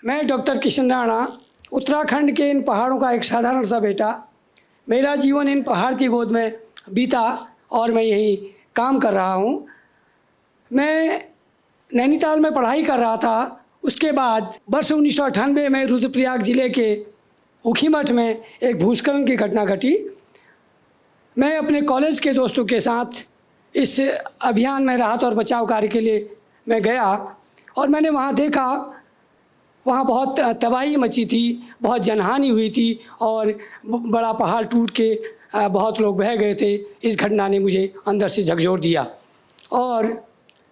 मैं डॉक्टर किशन राणा, उत्तराखंड के इन पहाड़ों का एक साधारण सा बेटा। मेरा जीवन इन पहाड़ की गोद में बीता और मैं यहीं काम कर रहा हूँ। मैं नैनीताल में पढ़ाई कर रहा था। उसके बाद वर्ष 1998 में रुद्रप्रयाग ज़िले के ऊखीमठ में एक भूस्खलन की घटना घटी। मैं अपने कॉलेज के दोस्तों के साथ इस अभियान में राहत और बचाव कार्य के लिए मैं गया और मैंने वहाँ देखा, वहाँ बहुत तबाही मची थी, बहुत जनहानि हुई थी और बड़ा पहाड़ टूट के बहुत लोग बह गए थे। इस घटना ने मुझे अंदर से झकझोर दिया और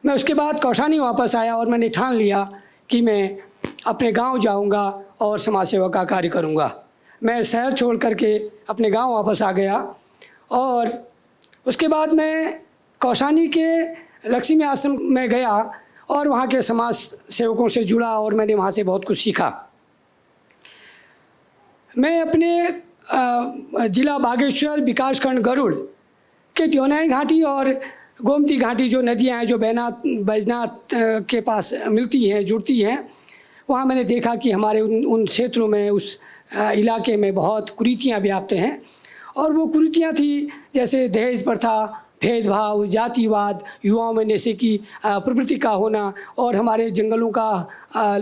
मैं उसके बाद कौशानी वापस आया और मैंने ठान लिया कि मैं अपने गांव जाऊंगा और समाज सेवा का कार्य करूंगा। मैं शहर छोड़ करके अपने गांव वापस आ गया और उसके बाद मैं कौशानी के लक्ष्मी आश्रम में गया और वहाँ के समाज सेवकों से जुड़ा और मैंने वहाँ से बहुत कुछ सीखा। मैं अपने ज़िला बागेश्वर विकासखंड गरुड़ के द्योनाई घाटी और गोमती घाटी जो नदियाँ हैं जो बैजनाथ के पास मिलती हैं, जुड़ती हैं, वहाँ मैंने देखा कि हमारे उन क्षेत्रों में, उस इलाके में बहुत कुरीतियाँ व्याप्त हैं। और वो कुरीतियाँ थी जैसे दहेज प्रथा, भेदभाव, जातिवाद, युवाओं में नशे की प्रवृत्ति का होना और हमारे जंगलों का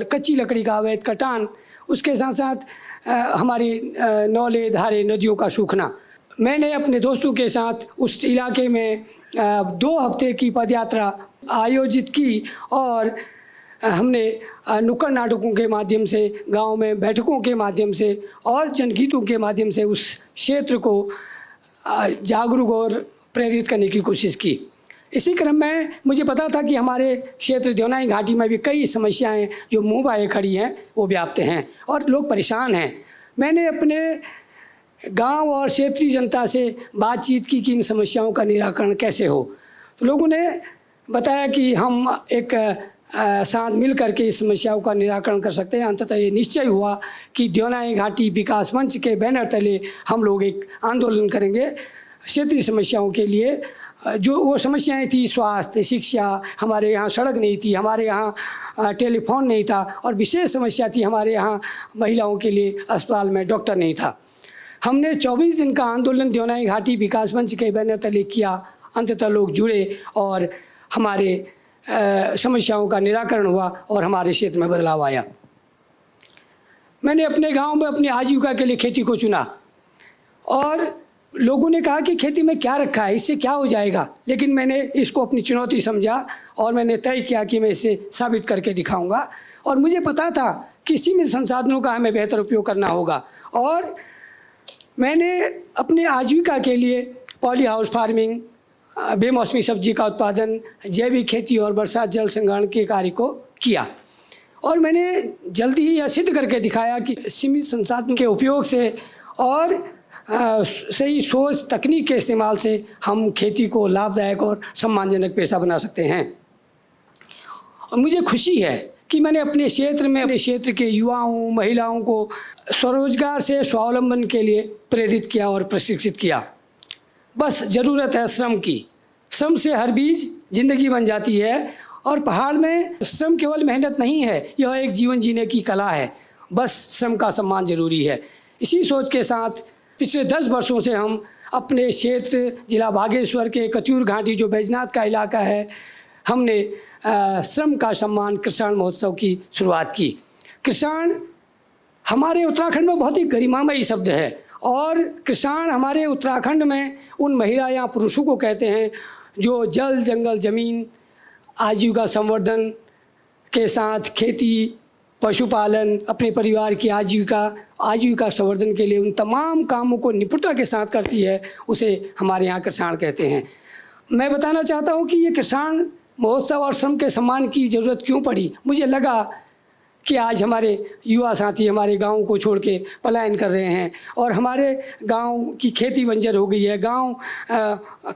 कच्ची लकड़ी का अवैध कटान, उसके साथ साथ हमारी नौले धारे नदियों का सूखना। मैंने अपने दोस्तों के साथ उस इलाके में 2 हफ्ते की पदयात्रा आयोजित की और हमने नुक्कड़ नाटकों के माध्यम से, गांव में बैठकों के माध्यम से और जनगीतों के माध्यम से उस क्षेत्र को जागरूक और प्रेरित करने की कोशिश की। इसी क्रम में मुझे पता था कि हमारे क्षेत्र द्योनाई घाटी में भी कई समस्याएं जो मुँह बाए खड़ी हैं वो व्याप्त हैं और लोग परेशान हैं। मैंने अपने गांव और क्षेत्रीय जनता से बातचीत की कि इन समस्याओं का निराकरण कैसे हो। तो लोगों ने बताया कि हम एक साथ मिल करके इस समस्याओं का निराकरण कर सकते हैं। अंततः ये निश्चय हुआ कि द्योनाई घाटी विकास मंच के बैनर तले हम लोग एक आंदोलन करेंगे क्षेत्रीय समस्याओं के लिए। जो वो समस्याएं थी, स्वास्थ्य, शिक्षा, हमारे यहाँ सड़क नहीं थी, हमारे यहाँ टेलीफोन नहीं था और विशेष समस्या थी हमारे यहाँ महिलाओं के लिए अस्पताल में डॉक्टर नहीं था। हमने 24 दिन का आंदोलन द्योनाई घाटी विकास मंच के बैनर तले किया। अंततः लोग जुड़े और हमारे समस्याओं का निराकरण हुआ और हमारे क्षेत्र में बदलाव आया। मैंने अपने गांव में अपनी आजीविका के लिए खेती को चुना और लोगों ने कहा कि खेती में क्या रखा है, इससे क्या हो जाएगा, लेकिन मैंने इसको अपनी चुनौती समझा और मैंने तय किया कि मैं इसे साबित करके दिखाऊंगा। और मुझे पता था कि सीमित संसाधनों का हमें बेहतर उपयोग करना होगा और मैंने अपने आजीविका के लिए पॉली हाउस फार्मिंग, बेमौसमी सब्जी का उत्पादन, जैविक खेती और बरसात जल संग्रहण के कार्य को किया। और मैंने जल्दी ही यह सिद्ध करके दिखाया कि सीमित संसाधन के उपयोग से और सही सोच तकनीक के इस्तेमाल से हम खेती को लाभदायक और सम्मानजनक पेशा बना सकते हैं। और मुझे खुशी है कि मैंने अपने क्षेत्र में अपने क्षेत्र के युवाओं, महिलाओं को स्वरोजगार से स्वावलंबन के लिए प्रेरित किया और प्रशिक्षित किया। बस ज़रूरत है श्रम की। श्रम से हर बीज जिंदगी बन जाती है और पहाड़ में श्रम केवल मेहनत नहीं है, यह एक जीवन जीने की कला है। बस श्रम का सम्मान जरूरी है। इसी सोच के साथ पिछले 10 वर्षों से हम अपने क्षेत्र जिला बागेश्वर के कत्यूर घाटी जो बैजनाथ का इलाका है, हमने श्रम का सम्मान कृषाण महोत्सव की शुरुआत की। कृषाण हमारे उत्तराखंड में बहुत ही गरिमामयी शब्द है और कृषाण हमारे उत्तराखंड में उन महिला या पुरुषों को कहते हैं जो जल, जंगल, ज़मीन, आजीविका संवर्धन के साथ खेती, पशुपालन, अपने परिवार की आजीविका संवर्धन के लिए उन तमाम कामों को निपुणता के साथ करती है, उसे हमारे यहाँ कृषाण कहते हैं। मैं बताना चाहता हूँ कि ये कृषाण महोत्सव और श्रम के सम्मान की ज़रूरत क्यों पड़ी। मुझे लगा कि आज हमारे युवा साथी हमारे गाँव को छोड़ के पलायन कर रहे हैं और हमारे गांव की खेती बंजर हो गई है, गांव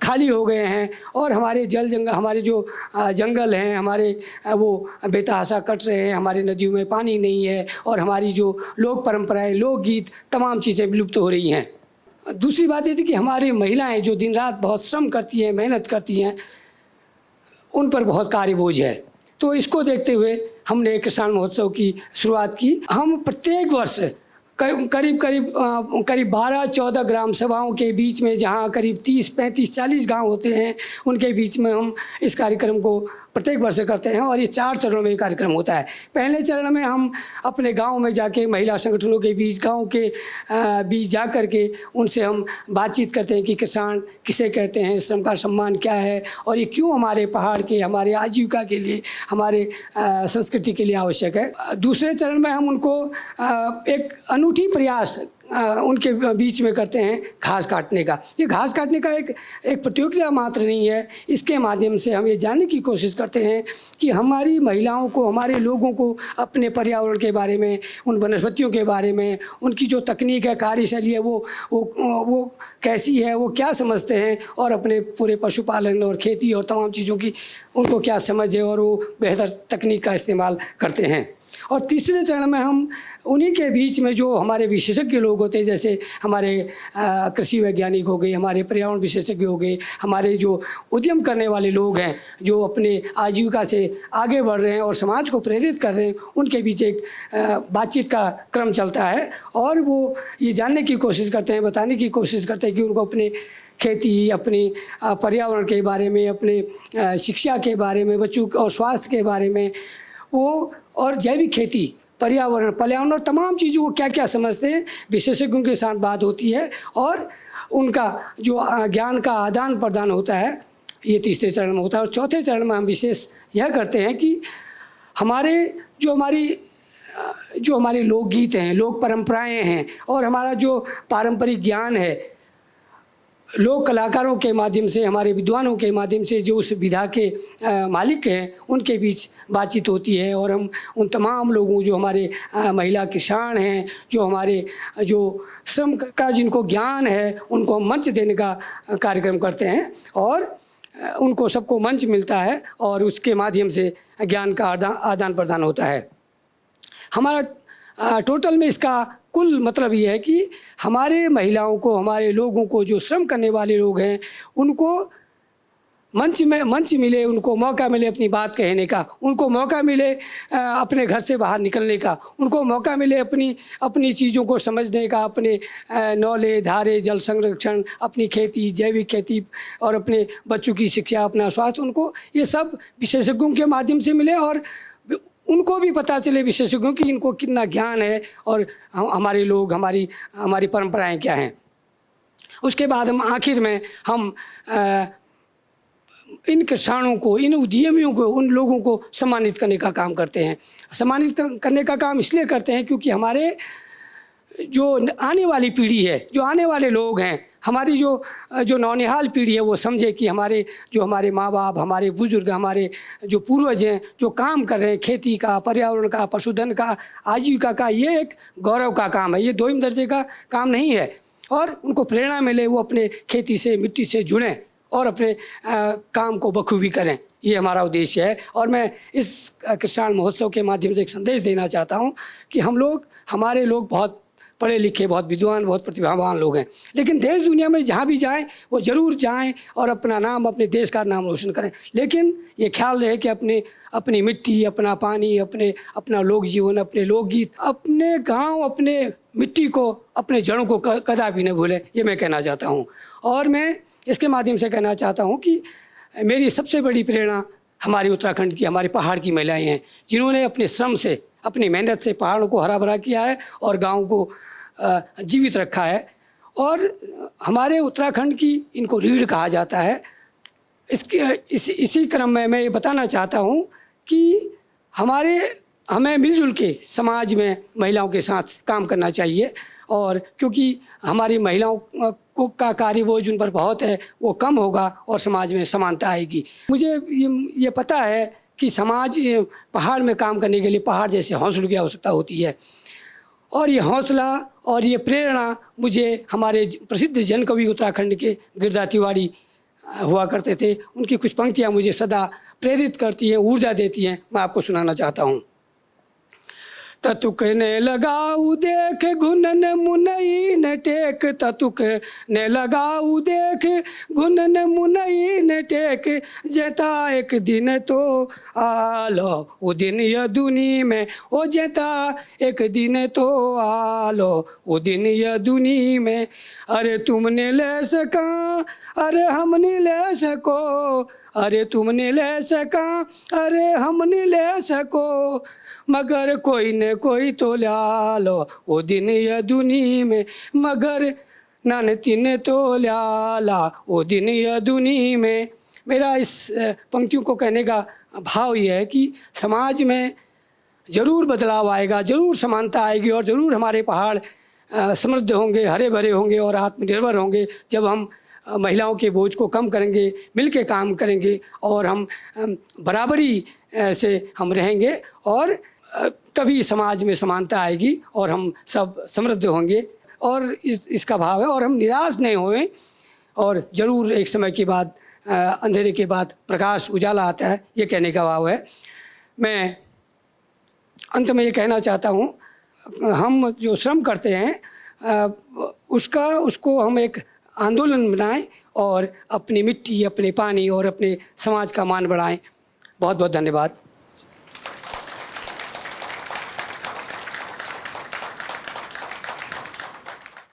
खाली हो गए हैं और हमारे हमारे जो जंगल हैं, हमारे वो बेतहाशा कट रहे हैं, हमारे नदियों में पानी नहीं है और हमारी जो लोक परंपराएं, लोकगीत, तमाम चीज़ें विलुप्त हो रही हैं। दूसरी बात ये थी कि हमारी महिलाएं जो दिन रात बहुत श्रम करती हैं, मेहनत करती हैं, उन पर बहुत कार्य बोझ है। तो इसको देखते हुए हमने किसान महोत्सव की शुरुआत की। हम प्रत्येक वर्ष करीब करीब 12-14 ग्राम सभाओं के बीच में, जहां करीब 30-35-40 गांव होते हैं, उनके बीच में हम इस कार्यक्रम को प्रत्येक वर्ष करते हैं। और ये 4 चरणों में कार्यक्रम होता है। पहले चरण में हम अपने गांव में जाके महिला संगठनों के बीच, गांव के बीच जा कर के उनसे हम बातचीत करते हैं कि किसान किसे कहते हैं, श्रम का सम्मान क्या है और ये क्यों हमारे पहाड़ के, हमारे आजीविका के लिए, हमारे संस्कृति के लिए आवश्यक है। दूसरे चरण में हम उनको एक अनूठी प्रयास उनके बीच में करते हैं घास काटने का। ये घास काटने का एक प्रतियोगिता मात्र नहीं है। इसके माध्यम से हम ये जानने की कोशिश करते हैं कि हमारी महिलाओं को, हमारे लोगों को अपने पर्यावरण के बारे में, उन वनस्पतियों के बारे में, उनकी जो तकनीक है, कार्यशैली है, वो कैसी है, वो क्या समझते हैं और अपने पूरे पशुपालन और खेती और तमाम चीज़ों की उनको क्या समझ है और वो बेहतर तकनीक का इस्तेमाल करते हैं। और तीसरे चरण में हम उन्हीं के बीच में जो हमारे विशेषज्ञ लोग होते हैं, जैसे हमारे कृषि वैज्ञानिक हो गए, हमारे पर्यावरण विशेषज्ञ हो गए, हमारे जो उद्यम करने वाले लोग हैं, जो अपने आजीविका से आगे बढ़ रहे हैं और समाज को प्रेरित कर रहे हैं, उनके बीच एक बातचीत का क्रम चलता है। और वो ये जानने की कोशिश करते हैं, बताने की कोशिश करते हैं कि उनको अपने खेती, अपनी पर्यावरण के बारे में, अपने शिक्षा के बारे में, बच्चों और स्वास्थ्य के बारे में, वो और जैविक खेती, पर्यावरण और तमाम चीज़ों को क्या क्या समझते हैं, विशेषज्ञों के साथ बात होती है और उनका जो ज्ञान का आदान प्रदान होता है, ये तीसरे चरण में होता है। और चौथे चरण में हम विशेष यह करते हैं कि जो हमारे लोकगीत हैं, लोक परंपराएं हैं और हमारा जो पारंपरिक ज्ञान है, लोक कलाकारों के माध्यम से, हमारे विद्वानों के माध्यम से, जो उस विधा के मालिक हैं, उनके बीच बातचीत होती है। और हम उन तमाम लोगों, जो हमारे महिला किसान हैं, जो हमारे जो श्रम का जिनको ज्ञान है, उनको मंच देने का कार्यक्रम करते हैं और उनको सबको मंच मिलता है और उसके माध्यम से ज्ञान का आदान प्रदान होता है। हमारा टोटल में इसका कुल मतलब ये है कि हमारे महिलाओं को, हमारे लोगों को, जो श्रम करने वाले लोग हैं, उनको मंच मिले, उनको मौका मिले अपनी बात कहने का, उनको मौका मिले अपने घर से बाहर निकलने का, उनको मौका मिले अपनी चीज़ों को समझने का, अपने नौले, धारे, जल संरक्षण, अपनी खेती, जैविक खेती और अपने बच्चों की शिक्षा, अपना स्वास्थ्य, उनको ये सब विशेषज्ञों के माध्यम से मिले और उनको भी पता चले, विशेषज्ञों की, इनको कितना ज्ञान है और हमारे लोग, हमारी परंपराएं क्या हैं। उसके बाद हम आखिर में हम इन किसानों को, इन उद्यमियों को, उन लोगों को सम्मानित करने का काम करते हैं। सम्मानित करने का काम इसलिए करते हैं क्योंकि हमारे जो आने वाली पीढ़ी है, जो आने वाले लोग हैं, हमारी जो नौनिहाल पीढ़ी है, वो समझे कि हमारे माँ बाप, हमारे बुजुर्ग, हमारे जो पूर्वज हैं, जो काम कर रहे हैं, खेती का, पर्यावरण का, पशुधन का, आजीविका का, ये एक गौरव का काम है, ये 2वीं दर्जे का काम नहीं है। और उनको प्रेरणा मिले, वो अपने खेती से, मिट्टी से जुड़ें और अपने काम को बखूबी करें, ये हमारा उद्देश्य है। और मैं इस किसान महोत्सव के माध्यम से एक संदेश देना चाहता हूँ कि हमारे लोग बहुत पढ़े लिखे, बहुत विद्वान, बहुत प्रतिभावान लोग हैं, लेकिन देश दुनिया में जहाँ भी जाएं, वो ज़रूर जाएं और अपना नाम, अपने देश का नाम रोशन करें। लेकिन ये ख्याल रहे कि अपनी मिट्टी, अपना पानी, अपना लोक जीवन, अपने लोकगीत, अपने गांव, अपने मिट्टी को, अपने जड़ों को कदापि न भूलें, ये मैं कहना चाहता हूँ। और मैं इसके माध्यम से कहना चाहता हूँ कि मेरी सबसे बड़ी प्रेरणा हमारे उत्तराखंड की, हमारे पहाड़ की महिलाएँ हैं, जिन्होंने अपने श्रम से, अपनी मेहनत से पहाड़ों को हरा भरा किया है और गाँव को जीवित रखा है। और हमारे उत्तराखंड की इनको रीढ़ कहा जाता है। इसी क्रम में मैं ये बताना चाहता हूँ कि हमें मिलजुल के समाज में महिलाओं के साथ काम करना चाहिए। और क्योंकि हमारी महिलाओं का कार्य वो जिन पर बहुत है, वो कम होगा और समाज में समानता आएगी। मुझे ये पता है कि पहाड़ में काम करने के लिए पहाड़ जैसे हौसलों की आवश्यकता होती है। और ये हौसला और ये प्रेरणा मुझे हमारे प्रसिद्ध जन कवि उत्तराखंड के गिरधा तिवारी हुआ करते थे, उनकी कुछ पंक्तियाँ मुझे सदा प्रेरित करती हैं, ऊर्जा देती हैं। मैं आपको सुनाना चाहता हूँ। ततुक ने लगाऊ देख घुनन मुनई न टेक, ततुक ने लगाऊ देख घुनन मुनई न टेक, जेता एक दिन तो आलो वो दिन यदुनी में, ओ जेता एक दिन तो आलो वो दिन यदुनी में। अरे तुमने ले सका अरे हम नहीं ले सको, अरे तुमने ले सका अरे हम नहीं ले सको, मगर कोई न कोई तो ल्या लो वो दिन यदुनी में, मगर नानती ने तो ल्या ला वो दिन यदुनी में। मेरा इस पंक्तियों को कहने का भाव ये है कि समाज में ज़रूर बदलाव आएगा, ज़रूर समानता आएगी और ज़रूर हमारे पहाड़ समृद्ध होंगे, हरे भरे होंगे और आत्मनिर्भर होंगे जब हम महिलाओं के बोझ को कम करेंगे, मिल के काम करेंगे और हम बराबरी से हम रहेंगे और तभी समाज में समानता आएगी और हम सब समृद्ध होंगे। और इसका भाव है और हम निराश नहीं होएं और ज़रूर एक समय के बाद अंधेरे के बाद प्रकाश उजाला आता है, ये कहने का भाव है। मैं अंत में ये कहना चाहता हूँ, हम जो श्रम करते हैं उसको हम एक आंदोलन बनाएं और अपनी मिट्टी, अपने पानी और अपने समाज का मान बढ़ाएं। बहुत बहुत धन्यवाद।